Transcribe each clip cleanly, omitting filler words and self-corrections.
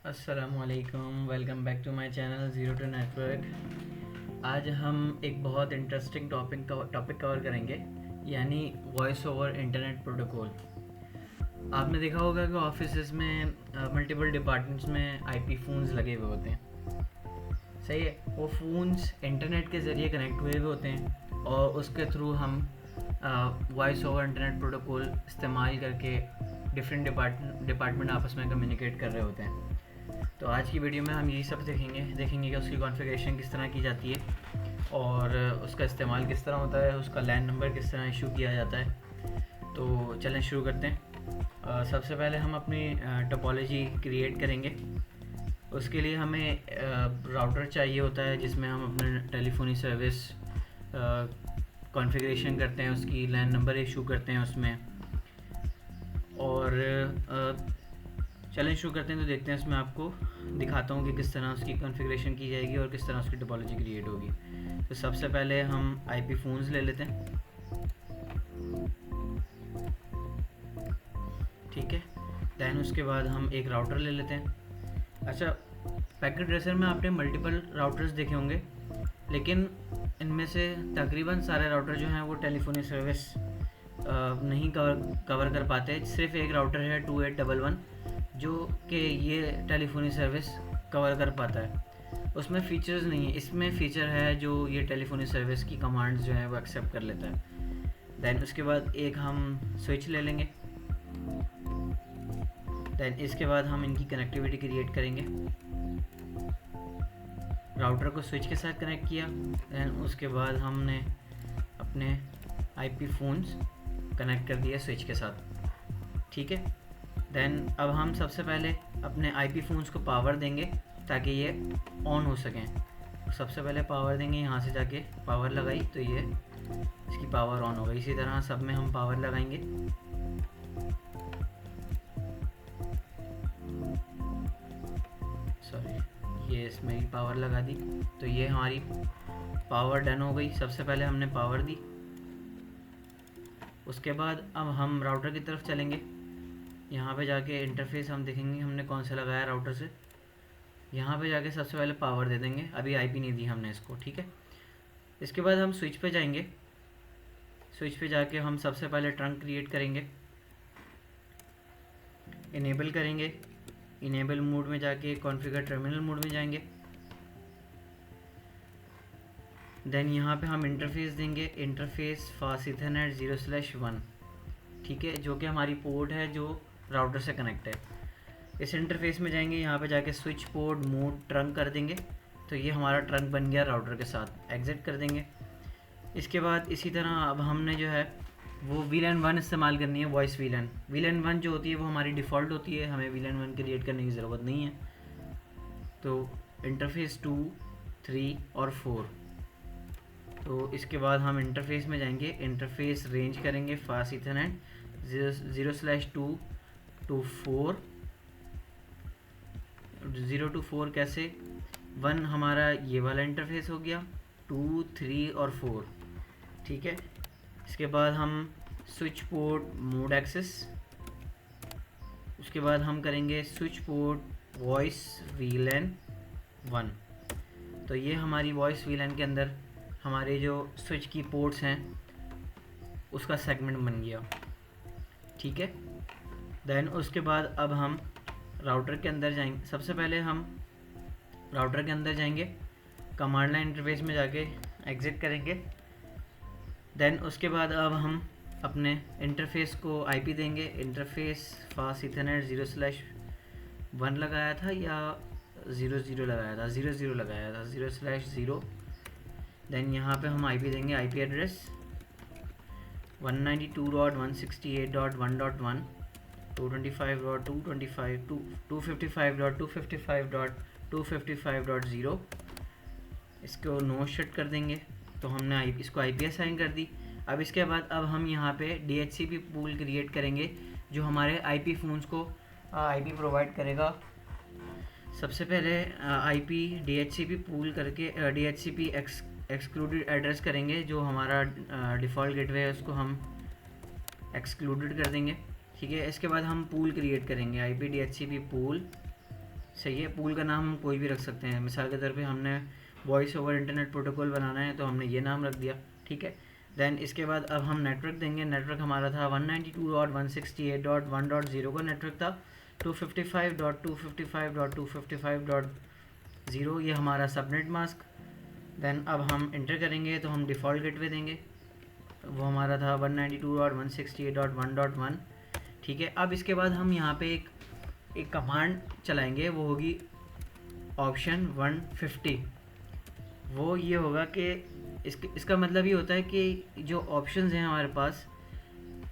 अस्सलामुअलैकुम, welcome back to my channel zero to network. आज हम एक बहुत इंटरेस्टिंग टॉपिक कवर करेंगे, यानी वॉइस ओवर इंटरनेट प्रोटोकॉल। आपने देखा होगा कि ऑफिस में मल्टीपल डिपार्टमेंट्स में आईपी फ़ोन्स लगे हुए होते हैं। सही है, वो फ़ोन्स इंटरनेट के ज़रिए कनेक्ट हुए हुए होते हैं और उसके थ्रू हम वॉइस ओवर इंटरनेट प्रोटोकॉल इस्तेमाल करके डिफरेंट डिपार्टमेंट आपस में कम्युनिकेट कर रहे होते हैं। तो आज की वीडियो में हम यही सब देखेंगे कि उसकी कॉन्फ़िगरेशन किस तरह की जाती है और उसका इस्तेमाल किस तरह होता है, उसका लैन नंबर किस तरह इशू किया जाता है। तो चलें शुरू करते हैं। सबसे पहले हम अपनी टोपोलॉजी क्रिएट करेंगे। उसके लिए हमें राउटर चाहिए होता है जिसमें हम अपने टेलीफोनी सर्विस कॉन्फ़िगरेशन करते हैं, उसकी लैन नंबर इशू करते हैं उसमें। और चलें शुरू करते हैं। तो देखते हैं, इसमें आपको दिखाता हूँ कि किस तरह उसकी कॉन्फ़िगरेशन की जाएगी और किस तरह उसकी टोपोलॉजी क्रिएट होगी। तो सबसे पहले हम आईपी फ़ोन्स ले लेते हैं, ठीक है। दैन उसके बाद हम एक राउटर ले लेते हैं। अच्छा, पैकेट ट्रेसर में आपने मल्टीपल राउटर्स देखे होंगे, लेकिन इनमें से तकरीबन सारे राउटर जो हैं वो टेलीफोनी सर्विस नहीं कवर कर पाते। सिर्फ एक राउटर है 2811 जो कि ये टेलीफोनी सर्विस कवर कर पाता है। उसमें फ़ीचर्स नहीं है, इसमें फ़ीचर है जो ये टेलीफोनी सर्विस की कमांड्स जो हैं वो एक्सेप्ट कर लेता है। दैन उसके बाद एक हम स्विच ले लेंगे। दैन इसके बाद हम इनकी कनेक्टिविटी क्रिएट करेंगे। राउटर को स्विच के साथ कनेक्ट किया। दैन उसके बाद हमने अपने आईपी फ़ोन्स कनेक्ट कर दिया स्विच के साथ, ठीक है। दैन अब हम सबसे पहले अपने आईपी फ़ोन्स को पावर देंगे ताकि ये ऑन हो सकें। सबसे पहले पावर देंगे, यहाँ से जाके पावर लगाई तो ये इसकी पावर ऑन हो गई। इसी तरह सब में हम पावर लगाएंगे। सॉरी, ये इसमें भी पावर लगा दी तो ये हमारी पावर डन हो गई। सबसे पहले हमने पावर दी। उसके बाद अब हम राउटर की तरफ चलेंगे। यहाँ पे जाके इंटरफेस हम देखेंगे हमने कौन सा लगाया राउटर से। यहाँ पे जाके सबसे पहले पावर दे देंगे, अभी आईपी नहीं दी हमने इसको, ठीक है। इसके बाद हम स्विच पे जाएंगे। स्विच पे जाके हम सबसे पहले ट्रंक क्रिएट करेंगे, इनेबल करेंगे। इनेबल मोड में जाके कॉन्फ़िगर टर्मिनल मोड में जाएंगे। देन यहाँ पे हम इंटरफेस देंगे, इंटरफेस फास्ट इथरनेट 0/1, ठीक है, जो कि हमारी पोर्ट है जो राउटर से कनेक्ट है। इस इंटरफेस में जाएंगे, यहाँ पे जाके स्विच पोर्ट मोड ट्रंक कर देंगे तो ये हमारा ट्रंक बन गया राउटर के साथ। एग्ज़िट कर देंगे। इसके बाद इसी तरह अब हमने जो है वो VLAN 1 इस्तेमाल करनी है। वॉइस VLAN 1 जो होती है वो हमारी डिफ़ॉल्ट होती है, हमें VLAN 1 क्रिएट करने की ज़रूरत नहीं है। तो इंटरफेस 2, 3 और 4। तो इसके बाद हम इंटरफेस में जाएंगे, इंटरफेस रेंज करेंगे फास्ट इथरनेट 0/2 to 4। 0 to 4 कैसे? 1 हमारा ये वाला इंटरफेस हो गया, 2, 3 और 4, ठीक है। इसके बाद हम स्विच पोर्ट मोड एक्सेस। उसके बाद हम करेंगे स्विच पोर्ट वॉइस VLAN 1। तो ये हमारी वॉइस VLAN के अंदर हमारे जो स्विच की पोर्ट्स हैं उसका सेगमेंट बन गया, ठीक है। देन उसके बाद अब हम राउटर के अंदर जाएंगे। सबसे पहले हम राउटर के अंदर जाएंगे, कमांड लाइन इंटरफेस में जाके एग्ज़िट करेंगे। देन उसके बाद अब हम अपने इंटरफेस को आईपी देंगे। इंटरफेस फास्ट इथरनेट 0/1 लगाया था या 00 लगाया था? 00 लगाया था, 0/0। देन यहाँ पे हम आईपी देंगे, आईपी एड्रेस 192.168.1.1, 255.255.255.255.0। इसको नो शट कर देंगे। तो हमने इसको आईपी असाइन कर दी। अब इसके बाद अब हम यहाँ पे DHCP पूल क्रिएट करेंगे जो हमारे आईपी फ़ोन्स को आईपी प्रोवाइड करेगा। सबसे पहले आईपी DHCP पूल करके DHCP एक्सक्लूडेड एड्रेस करेंगे। जो हमारा डिफ़ॉल्ट गेटवे है उसको हम एक्सक्लूडेड कर देंगे, ठीक है। इसके बाद हम पूल क्रिएट करेंगे, IP DHCP पूल सही है। पूल का नाम हम कोई भी रख सकते हैं, मिसाल के तौर पे हमने वॉइस ओवर इंटरनेट प्रोटोकॉल बनाना है तो हमने ये नाम रख दिया, ठीक है। देन इसके बाद अब हम नेटवर्क देंगे। नेटवर्क हमारा था 192.168.1.0 का नेटवर्क था। 255.255.255.0 ये हमारा सबनेट मास्क। देन अब हम इंटर करेंगे तो हम डिफ़ॉल्ट गेटवे देंगे, वो हमारा था 192.168.1.1, ठीक है। अब इसके बाद हम यहाँ पे एक कमांड चलाएंगे, वो होगी ऑप्शन 150। वो ये होगा कि इसका मतलब ये होता है कि जो ऑप्शंस हैं हमारे पास,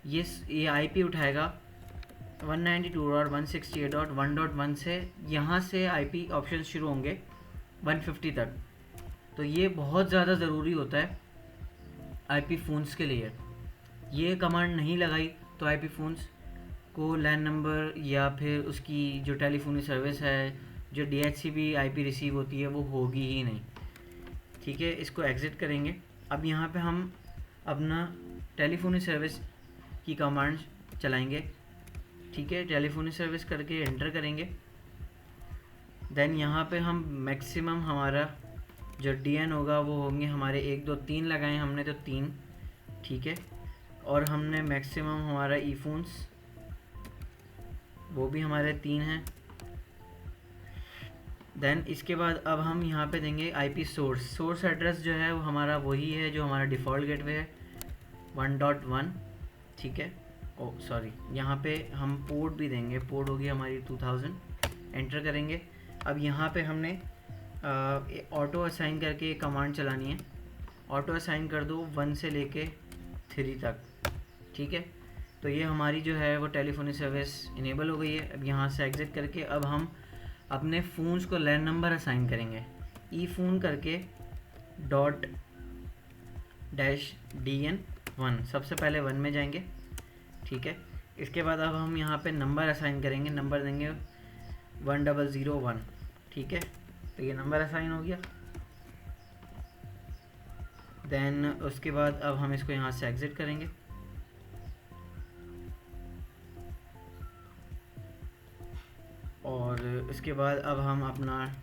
ये आईपी उठाएगा 192.168.1.1 से, यहाँ से आईपी ऑप्शन शुरू होंगे 150 तक। तो ये बहुत ज़्यादा ज़रूरी होता है आईपी फ़ोन्स के लिए। ये कमांड नहीं लगाई तो आईपी फ़ोन्स को लैंड नंबर या फिर उसकी जो टेलीफोनी सर्विस है, जो DHCP आईपी रिसीव होती है, वो होगी ही नहीं, ठीक है। इसको एग्ज़िट करेंगे। अब यहाँ पे हम अपना टेलीफोनी सर्विस की कमांड चलाएंगे, ठीक है। टेलीफोनी सर्विस करके एंटर करेंगे। देन यहाँ पे हम मैक्सिमम हमारा जो DN होगा वो होंगे हमारे 1 2 3 लगाए हमने तो 3, ठीक है। और हमने मैक्सिमम हमारा ईफोन्स वो भी हमारे 3 हैं। देन इसके बाद अब हम यहाँ पे देंगे आईपी सोर्स एड्रेस जो है वो हमारा वही है जो हमारा डिफ़ॉल्ट गेटवे है 1.1, ठीक है। ओ सॉरी, यहाँ पे हम पोर्ट भी देंगे, पोर्ट होगी हमारी 2000, एंटर करेंगे। अब यहाँ पे हमने ऑटो असाइन करके एक कमांड चलानी है। ऑटो असाइन कर दो 1 से लेके 3 तक, ठीक है। तो ये हमारी जो है वो टेलीफोनी सर्विस इनेबल हो गई है। अब यहाँ से एग्ज़िट करके अब हम अपने फ़ोन्स को लैंड नंबर असाइन करेंगे। ई फ़ोन करके .-DN1, सबसे पहले 1 में जाएंगे, ठीक है। इसके बाद अब हम यहाँ पे नंबर असाइन करेंगे, नंबर देंगे 1001, ठीक है। तो ये नंबर असाइन हो गया। देन उसके बाद अब हम इसको यहाँ से एग्ज़िट करेंगे। और इसके बाद अब हम अपना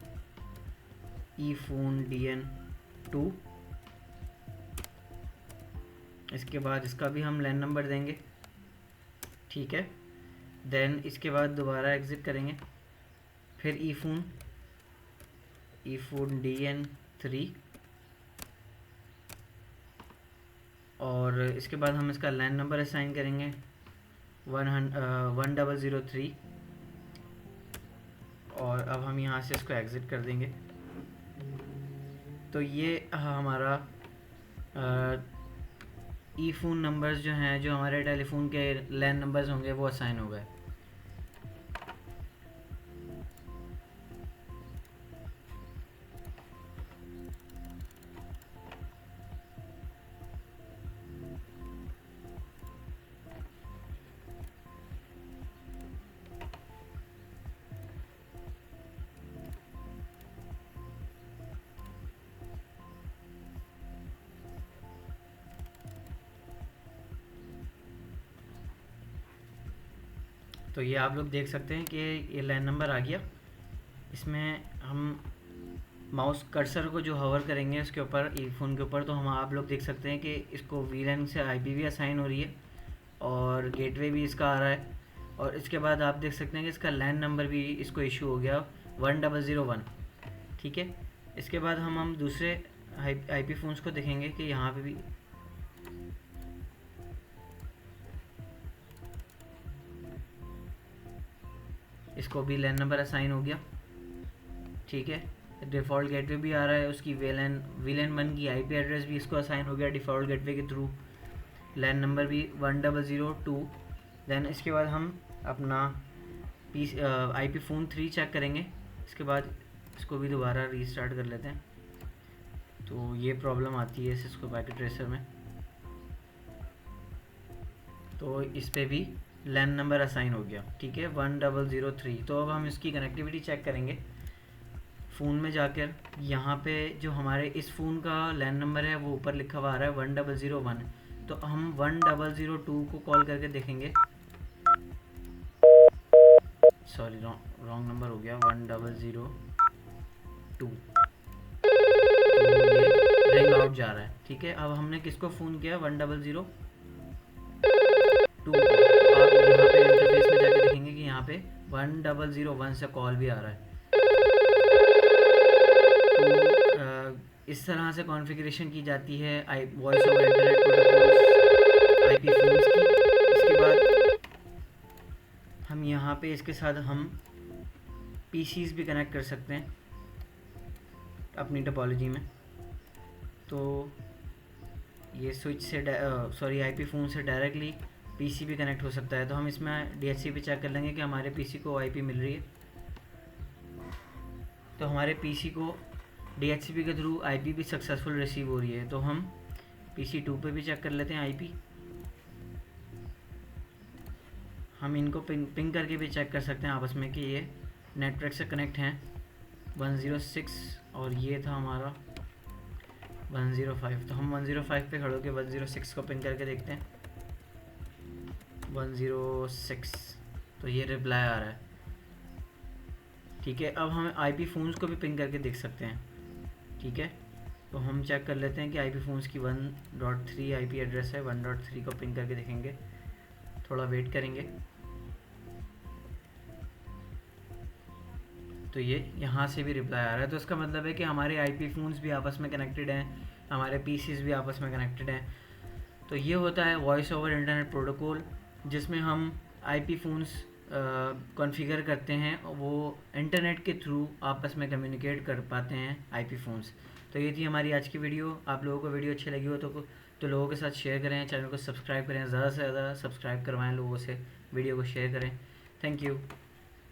ईफोन DN2, इसके बाद इसका भी हम लैंड नंबर देंगे, ठीक है। देन इसके बाद दोबारा एग्ज़िट करेंगे, फिर ईफोन DN3, और इसके बाद हम इसका लैंड नंबर असाइन करेंगे 1003। और अब हम यहाँ से इसको एग्ज़िट कर देंगे। तो ये हमारा ईफोन नंबर्स जो हैं, जो हमारे टेलीफोन के लैंड नंबर्स होंगे, वो असाइन हो गए। तो ये आप लोग देख सकते हैं कि ये लैंड नंबर आ गया। इसमें हम माउस कर्सर को जो हवर करेंगे उसके ऊपर, ईयरफोन के ऊपर, तो हम आप लोग देख सकते हैं कि इसको VLAN से IP भी असाइन हो रही है और गेटवे भी इसका आ रहा है। और इसके बाद आप देख सकते हैं कि इसका लैंड नंबर भी इसको इशू हो गया 1001, ठीक है। इसके बाद हम दूसरे IP फ़ोन्स को देखेंगे कि यहाँ पे भी इसको भी लैंड नंबर असाइन हो गया, ठीक है। डिफ़ॉल्ट गेटवे भी आ रहा है, उसकी VLAN 1 की IP एड्रेस भी इसको असाइन हो गया डिफ़ॉल्ट गेटवे के थ्रू, लैंड नंबर भी 1002। देन इसके बाद हम अपना IP फ़ोन 3 चेक करेंगे। इसके बाद इसको भी दोबारा रीस्टार्ट कर लेते हैं। तो ये प्रॉब्लम आती है सिस्को पैकेट ट्रेसर में, तो इस पे भी लैंड नंबर असाइन हो गया, ठीक है, 1003। तो अब हम इसकी कनेक्टिविटी चेक करेंगे फ़ोन में जाकर। यहाँ पे जो हमारे इस फ़ोन का लैंड नंबर है वो ऊपर लिखा हुआ आ रहा है 1001, तो हम 1002 को कॉल करके देखेंगे। सॉरी रॉन्ग नंबर हो गया, 1002 रिंग आउट जा रहा है। ठीक है, अब हमने किसको फ़ोन किया? 1002 को। आप यहाँ पे इंटरफेस में जाके देखेंगे कि यहाँ पे 1001 से कॉल भी आ रहा है। तो इस तरह से कॉन्फ़िगरेशन की जाती है voice over internet protocols IP phones की। इसके बाद हम यहाँ पे इसके साथ हम पीसीज भी कनेक्ट कर सकते हैं अपनी टोपोलॉजी में। तो ये स्विच से सॉरी आईपी फ़ोन से डायरेक्टली पीसी भी कनेक्ट हो सकता है। तो हम इसमें डीएचसीपी चेक कर लेंगे कि हमारे पीसी को आईपी मिल रही है। तो हमारे पीसी को डीएचसीपी के थ्रू आईपी भी सक्सेसफुल रिसीव हो रही है। तो हम पीसी 2 पे भी चेक कर लेते हैं आईपी। हम इनको पिंग करके भी चेक कर सकते हैं आपस में कि ये नेटवर्क से कनेक्ट हैं। 106 और ये था हमारा 105। तो हम 105 पे खड़े होकर 106 को पिंग करके देखते हैं। 106, तो ये रिप्लाई आ रहा है। ठीक है, अब हम आईपी फ़ोन्स को भी पिंग करके देख सकते हैं। ठीक है, तो हम चेक कर लेते हैं कि आईपी फ़ोन्स की 1.3 आईपी एड्रेस है। 1.3 को पिंग करके देखेंगे, थोड़ा वेट करेंगे। तो ये यहाँ से भी रिप्लाई आ रहा है। तो इसका मतलब है कि हमारे आईपी फ़ोन्स भी आपस में कनेक्टेड हैं, हमारे पीसीज भी आपस में कनेक्टेड हैं। तो ये होता है वॉइस ओवर इंटरनेट प्रोटोकॉल, जिसमें हम आईपी फ़ोन्स कॉन्फ़िगर करते हैं, वो इंटरनेट के थ्रू आपस में कम्युनिकेट कर पाते हैं आईपी फ़ोन्स। तो ये थी हमारी आज की वीडियो। आप लोगों को वीडियो अच्छी लगी हो तो लोगों के साथ शेयर करें, चैनल को सब्सक्राइब करें, ज़्यादा से ज़्यादा सब्सक्राइब करवाएं लोगों से, वीडियो को शेयर करें। Thank you.